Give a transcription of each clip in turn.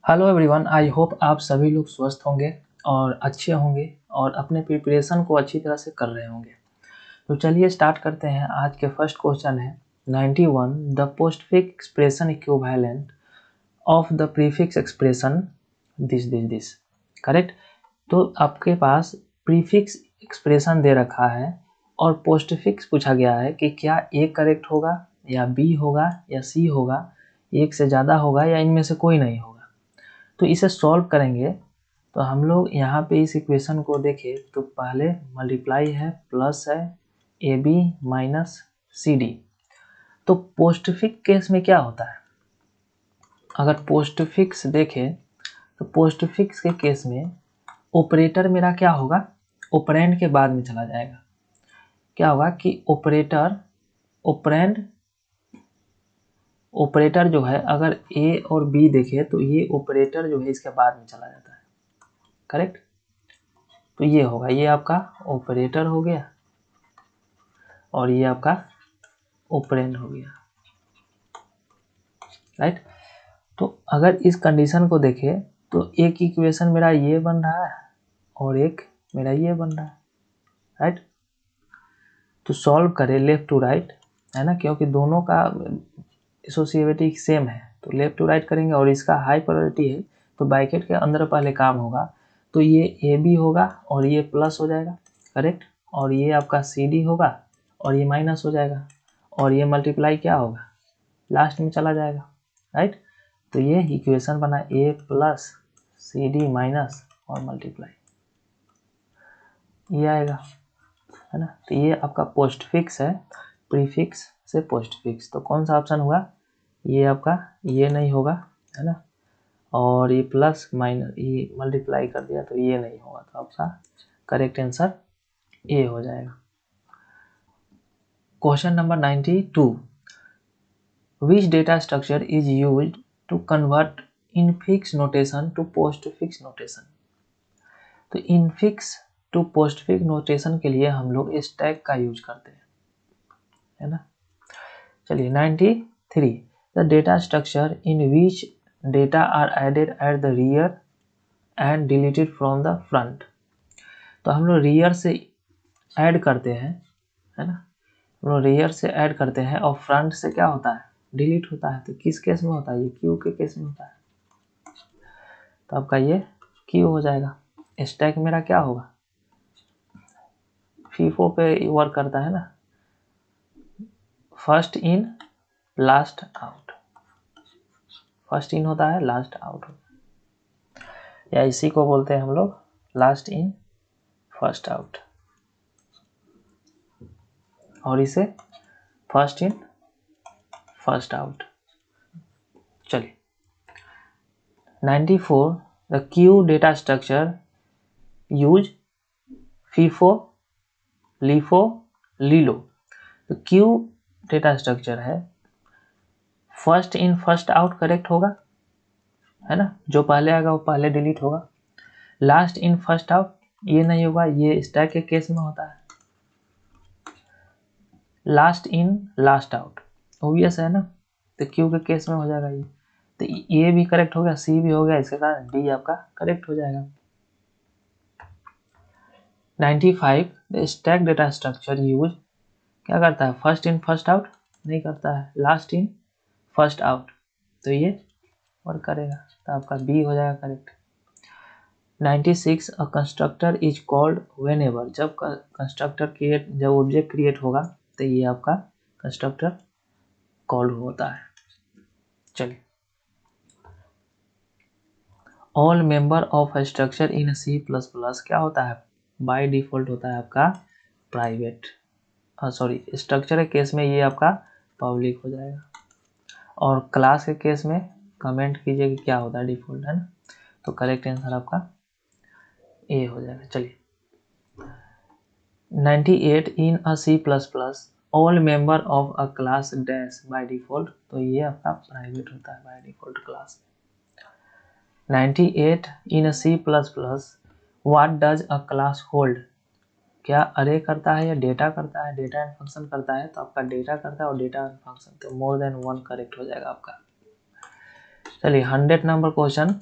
Hello everyone, I hope आप सभी लोग स्वस्थ होंगे और अच्छे होंगे और अपने प्रिपरेशन को अच्छी तरह से कर रहे होंगे। तो चलिए स्टार्ट करते हैं। आज के फर्स्ट क्वेश्चन है 91 the postfix expression equivalent of the prefix expression this. Correct. तो आपके पास प्रीफिक्स एक्सप्रेशन दे रखा है और पोस्टफिक्स पूछा गया है कि क्या ए करेक्ट होगा या बी होगा या सी होगा, एक से ज़्यादा होगा या इनमें से कोई नहीं होगा। तो इसे सॉल्व करेंगे तो हम लोग यहाँ पे इस इक्वेशन को देखें तो पहले मल्टीप्लाई है, प्लस है A B minus C D. तो पोस्टफिक्स केस में क्या होता है, अगर पोस्टफिक्स देखें तो पोस्टफिक्स के केस में ऑपरेटर मेरा क्या होगा, ऑपरेंड के बाद में चला जाएगा। क्या होगा कि ऑपरेटर जो है, अगर ए और बी देखे तो ये ऑपरेटर जो है इसके बाद में चला जाता है। करेक्ट। तो ये होगा, ये आपका ऑपरेटर हो गया और ये आपका ऑपरेंड हो गया। राइट। तो अगर इस कंडीशन को देखें तो एक इक्वेशन मेरा ये बन रहा है और एक मेरा ये बन रहा है। राइट। तो सॉल्व करें लेफ्ट टू राइट, है ना, क्योंकि दोनों का एसोसिएटिविटी सेम है। तो लेफ्ट टू राइट करेंगे और इसका हाई प्रायोरिटी है तो ब्रैकेट के अंदर पहले काम होगा। तो ये ए बी होगा और ये प्लस हो जाएगा। करेक्ट। और ये आपका सी डी होगा और ये माइनस हो जाएगा और ये मल्टीप्लाई क्या होगा, लास्ट में चला जाएगा। राइट। तो ये इक्वेशन बना ए प्लस सी डी माइनस और मल्टीप्लाई, ये आएगा, है ना। तो ये आपका पोस्टफिक्स है, प्रीफिक्स से पोस्टफिक्स। तो कौन सा ऑप्शन हुआ, ये आपका, ये नहीं होगा, है ना। और ये प्लस माइनस ये मल्टीप्लाई कर दिया तो ये नहीं होगा। तो आपका करेक्ट आंसर ए हो जाएगा। Question number 92 which data structure is used to convert infix notation to postfix notation. तो इनफिक्स टू पोस्टफिक्स नोटेशन के लिए हम लोग स्टैक का यूज करते हैं, है ना। चलिए 93 the data structure in which data are added at the rear end deleted from the front. तो हम लोग रियर से ऐड करते हैं, है ना, हम लोग रियर से ऐड करते हैं और फ्रंट से क्या होता है, डिलीट होता है। तो किस केस में होता है, ये क्यू के केस में होता है। तो आपका ये क्यू हो जाएगा। स्टैक मेरा क्या होगा, फीफो पे वर्क करता है ना, first in last out. First in होता है, लास्ट आउट होता है, या इसी को बोलते हैं हम लोग लास्ट इन फर्स्ट आउट, और इसे फर्स्ट इन फर्स्ट आउट। चलिए 94 the Q data structure use FIFO LIFO लीलो। तो क्यू डेटा स्ट्रक्चर है, first in first out correct होगा, है ना, जो पहले आएगा वो पहले डिलीट होगा। लास्ट इन फर्स्ट आउट ये नहीं होगा, ये स्टैक के केस में होता है। Last in last out obvious है ना, तो क्यू के केस में हो जाएगा ये। तो ए भी करेक्ट हो गया, सी भी हो गया, इसके कारण डी आपका करेक्ट हो जाएगा। 95 the stack data structure use क्या करता है, फर्स्ट इन फर्स्ट आउट नहीं करता है, लास्ट इन फर्स्ट आउट। तो ये वर्क करेगा, तो आपका बी हो जाएगा correct. 96 a constructor is called whenever, जब कंस्ट्रक्टर क्रिएट, जब ऑब्जेक्ट क्रिएट होगा तो ये आपका कंस्ट्रक्टर कॉल होता है। चलिए all member of structure in C plus plus क्या होता है, बाय डिफॉल्ट होता है आपका प्राइवेट, सॉरी स्ट्रक्चर के केस में ये आपका पब्लिक हो जाएगा, और क्लास के केस में कमेंट कीजिए कि क्या होता है डिफॉल्ट, है ना। तो करेक्ट आंसर आपका ए हो जाएगा। चलिए 98 in a C plus plus all member of a class dash by default, तो ये आपका प्राइवेट होता है by default class. 98 in C plus plus what does a class hold, क्या अरे करता है या डेटा करता है, डेटा एंड फंक्शन करता है। तो आपका डेटा करता है और डेटा एंड फंक्शन, तो मोर देन वन करेक्ट हो जाएगा आपका। चलिए 100 number question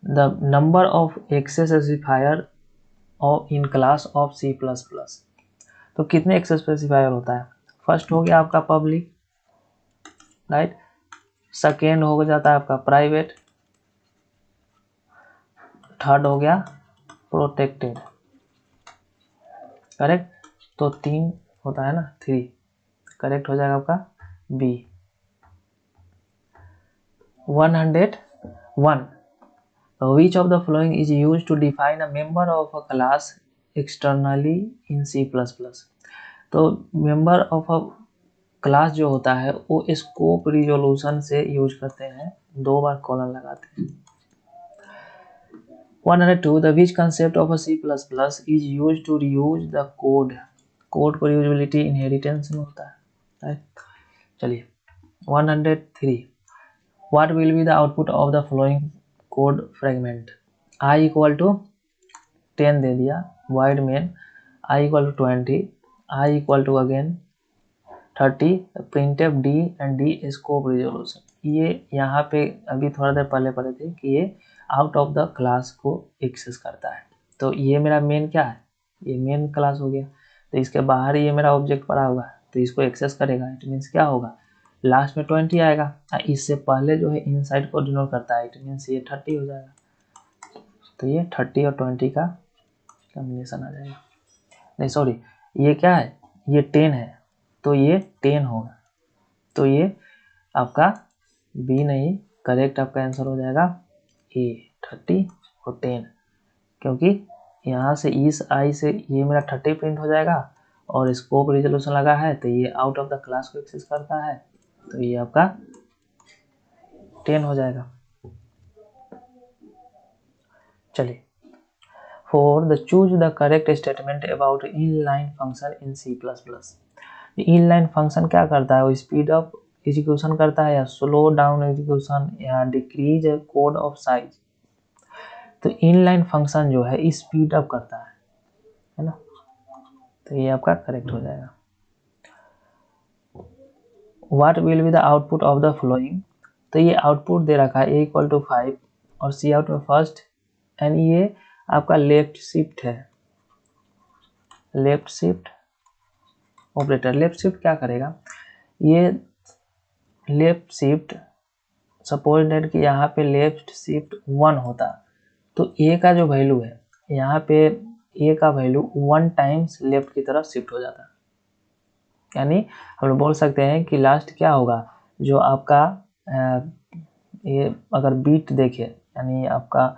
the number of access specifier of in class of C++। तो कितने एक्सेस स्पेसिफायर होता है? फर्स्ट हो गया आपका पब्लिक, राइट। सेकेंड हो जाता है आपका प्राइवेट, थर्ड हो गया प्रोटेक्टेड, करेक्ट। तो 3 होता है ना, 3, करेक्ट हो जाएगा आपका B. 101, which of the following is used to define a member of a class externally in C++? तो मेंबर ऑफ अ क्लास जो होता है वो स्कोप रिजोल्यूशन से यूज करते हैं, 2 बार कॉलन लगाते हैं। 102, the which concept of a C++ is used to reuse the code? Code को रियूजेबिलिटी इनहेरिटेंस में होता है, राइट। चलिए 103, what will be the output of the following code fragment? I equal to 10 दे दिया, void main I equal to 20, I equal to again 30, printf d and d scope resolution। ये यहाँ पे अभी थोड़ा देर पहले पढ़े थे कि ये आउट ऑफ द क्लास को एक्सेस करता है। तो ये मेरा मेन क्या है, ये मेन क्लास हो गया। तो इसके बाहर ये मेरा ऑब्जेक्ट पड़ा हुआ है, तो इसको एक्सेस करेगा। इट मीन्स क्या होगा, लास्ट में 20 आएगा, इससे पहले जो है इनसाइड को डिनोट करता है, इट मीन्स ये 30 हो जाएगा। तो ये 30 और 20 का कॉम्बिनेशन आ जाएगा। नहीं सॉरी, ये क्या है, ये 10 है, तो ये 10 होगा। तो ये आपका बी नहीं, करेक्ट आपका आंसर हो जाएगा ए, 30 और 10, क्योंकि यहाँ से इस आई से ये मेरा 30 प्रिंट हो जाएगा और स्कोप रिजोल्यूशन लगा है, तो ये आउट ऑफ द क्लास को एक्सेस करता है, तो ये आपका 10 हो जाएगा। चलिए, for the choose the correct statement about inline function in C++। inline function क्या करता है, वो स्पीड अप एग्जीक्यूशन करता है या स्लो डाउन एग्जीक्यूशन या डिक्रीज कोड ऑफ साइज। तो इनलाइन फंक्शन जो है स्पीड अप करता है ना, तो ये आपका करेक्ट हो जाएगा। What will be the output of the flowing? तो ये आउटपुट दे रखा है a = 5 और सी आउट में फर्स्ट, एंड ये आपका लेफ्ट शिफ्ट है, left shift operator. Left shift क्या करेगा, ये लेफ्ट शिफ्ट सपोज दैट कि यहाँ पे लेफ्ट शिफ्ट 1 होता, तो ए का जो वैल्यू है यहाँ पे ए का वैल्यू 1 टाइम्स लेफ्ट की तरफ शिफ्ट हो जाता। यानी हम लोग बोल सकते हैं कि लास्ट क्या होगा, जो आपका ये अगर बीट देखे, यानी आपका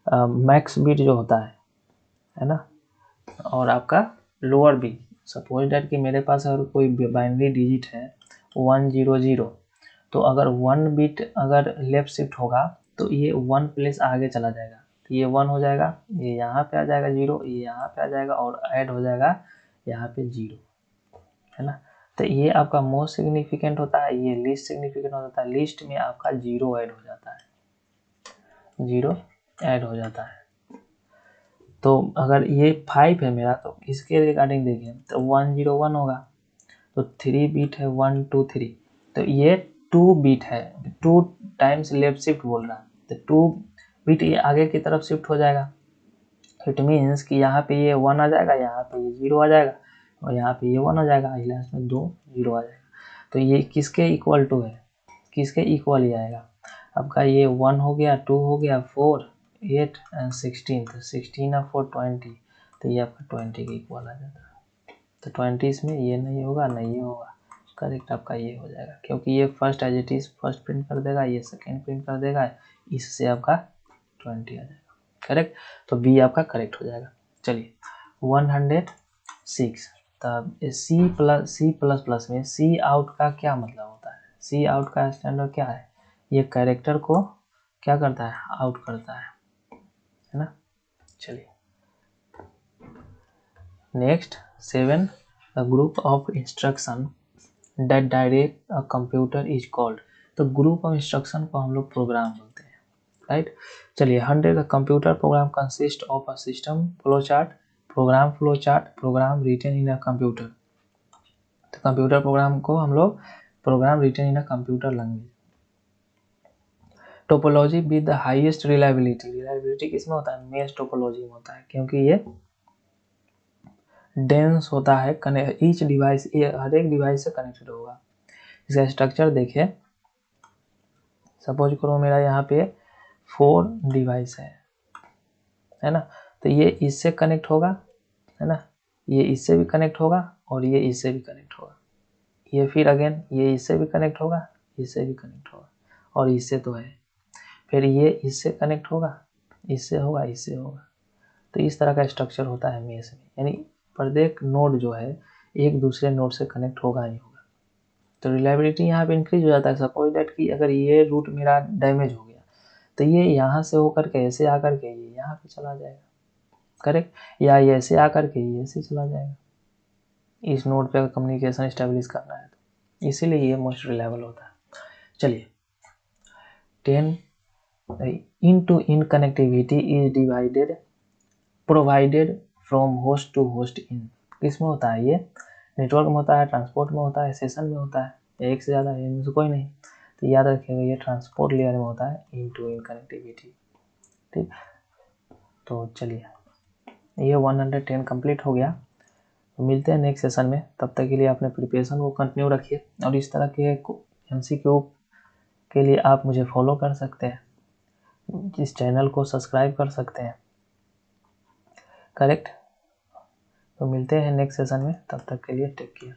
मैक्स बीट जो होता है ना, और आपका लोअर बीट, सपोज दैट कि मेरे पास अगर कोई बाइनरी डिजिट है 100, तो अगर 1 बिट अगर लेफ्ट शिफ्ट होगा तो ये 1 प्लेस आगे चला जाएगा, तो ये 1 हो जाएगा, ये यहाँ पे आ जाएगा 0, ये यहाँ पे आ जाएगा और ऐड हो जाएगा यहाँ पे 0, है ना। तो ये आपका मोस्ट सिग्निफिकेंट होता है, ये लीस्ट सिग्निफिकेंट होता है। लीस्ट में आपका 0 ऐड हो जाता है, 0 ऐड हो जाता है। तो अगर ये 5 है मेरा, तो इसके रिगार्डिंग देखिए तो 101 होगा, तो 3 बिट है 1 2 3, तो ये 2 बिट है, 2 टाइम्स लेफ्ट शिफ्ट बोल रहा है, तो 2 बिट ये आगे की तरफ शिफ्ट हो जाएगा। इट मीन्स कि यहाँ पे ये 1 आ जाएगा, यहाँ पे ये 0 आ जाएगा और यहाँ पे ये 1 हो जाएगा, लास्ट में 2 0 आ जाएगा। तो ये किसके इक्वल टू है, किसके इक्वल ही आएगा, आपका ये 1 हो गया, 2 हो गया, 4 8 एंड 16, तो 16 और 4 20, तो ये आपका 20 के इक्वल आ जाता है। तो 20 इसमें ये नहीं होगा, नहीं ये होगा, करेक्ट आपका ये हो जाएगा, क्योंकि ये first as it is first print कर देगा, ये सेकेंड प्रिंट कर देगा, इससे आपका 20 आ जाएगा, करेक्ट। तो बी आपका करेक्ट हो जाएगा। चलिए 106, तब सी प्लस प्लस में सी आउट का क्या मतलब होता है? सी आउट का स्टैंडर्ड क्या है, ये कैरेक्टर को क्या करता है, आउट करता है ना। चलिए next 7, the group of instruction that direct a computer is called. तो ग्रुप ऑफ इंस्ट्रक्शन को हम लोग प्रोग्राम बोलते हैं, राइट। चलिए 100, the computer program consist of a system flow chart, program flow chart, program written in a computer. तो computer program को हम लोग program written in a computer language. Topology with the highest reliability, reliability किसमें होता है, mesh topology में होता है, क्योंकि ये डेंस होता है, ईच डिवाइस, ये हर एक डिवाइस से कनेक्टेड होगा। इसका स्ट्रक्चर देखिए, सपोज करो मेरा यहाँ पे 4 डिवाइस है ना, तो ये इससे कनेक्ट होगा, है ना, ये इससे भी कनेक्ट होगा और ये इससे भी कनेक्ट होगा, ये फिर अगेन ये इससे भी कनेक्ट होगा, इससे भी कनेक्ट होगा और इससे तो है, फिर ये इससे कनेक्ट होगा, इससे होगा, इससे होगा। तो इस तरह का स्ट्रक्चर होता है मेश में, यानी प्रत्येक नोड जो है एक दूसरे नोड से कनेक्ट होगा ही होगा। तो रिलायबिलिटी यहाँ पे इंक्रीज हो जाता है। सपोज दैट कि अगर ये रूट मेरा डैमेज हो गया तो ये यहाँ से होकर के ऐसे आकर के ये यहाँ पे चला जाएगा, करेक्ट, या ये ऐसे आकर के ये ऐसे चला जाएगा। इस नोड पे कम्युनिकेशन स्टेब्लिश करना है तो इसीलिए ये मोस्ट रिलायबल होता है। चलिए 10 in connectivity is divided provided from host to host in, किस में होता है ये, नेटवर्क में होता है, ट्रांसपोर्ट में होता है, सेशन में होता है, एक से ज़्यादा है, इनमें से कोई नहीं। तो याद रखिएगा ये ट्रांसपोर्ट लेयर में होता है, इन टू इन कनेक्टिविटी। ठीक, तो चलिए ये 110 कंप्लीट हो गया। तो मिलते हैं नेक्स्ट सेशन में, तब तक के लिए अपने प्रिपरेशन को कंटिन्यू रखिए और इस तरह के MCQ के लिए आप मुझे फॉलो कर सकते हैं, इस चैनल को सब्सक्राइब कर सकते हैं, करेक्ट। तो मिलते हैं नेक्स्ट सेशन में, तब तक के लिए टेक केयर।